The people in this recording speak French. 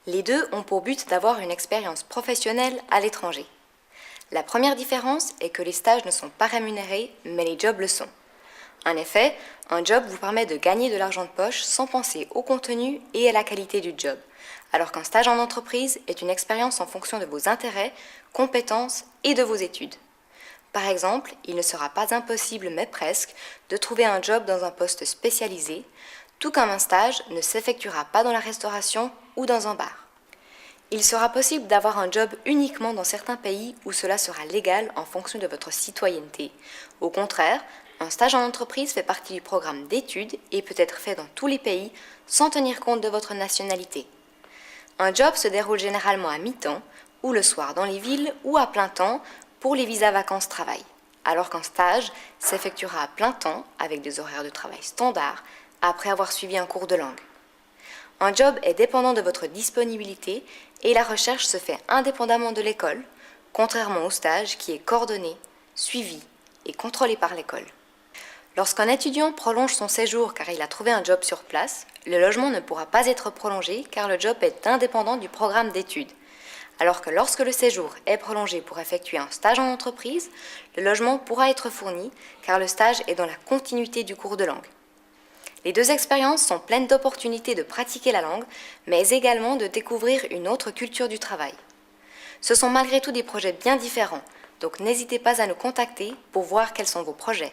Les deux ont pour but d'avoir une expérience professionnelle à l'étranger. La première différence est que les stages ne sont pas rémunérés, mais les jobs le sont. En effet, un job vous permet de gagner de l'argent de poche sans penser au contenu et à la qualité du job, alors qu'un stage en entreprise est une expérience en fonction de vos intérêts, compétences et de vos études. Par exemple, il ne sera pas impossible, mais presque, de trouver un job dans un poste spécialisé, tout comme un stage ne s'effectuera pas dans la restauration ou dans un bar. Il sera possible d'avoir un job uniquement dans certains pays où cela sera légal en fonction de votre citoyenneté. Au contraire, un stage en entreprise fait partie du programme d'études et peut être fait dans tous les pays sans tenir compte de votre nationalité. Un job se déroule généralement à mi-temps ou le soir dans les villes ou à plein temps pour les visas vacances-travail, alors qu'un stage s'effectuera à plein temps avec des horaires de travail standards après avoir suivi un cours de langue. Un job est dépendant de votre disponibilité et la recherche se fait indépendamment de l'école, contrairement au stage qui est coordonné, suivi et contrôlé par l'école. Lorsqu'un étudiant prolonge son séjour car il a trouvé un job sur place, le logement ne pourra pas être prolongé car le job est indépendant du programme d'études. Alors que lorsque le séjour est prolongé pour effectuer un stage en entreprise, le logement pourra être fourni car le stage est dans la continuité du cours de langue. Les deux expériences sont pleines d'opportunités de pratiquer la langue, mais également de découvrir une autre culture du travail. Ce sont malgré tout des projets bien différents, donc n'hésitez pas à nous contacter pour voir quels sont vos projets.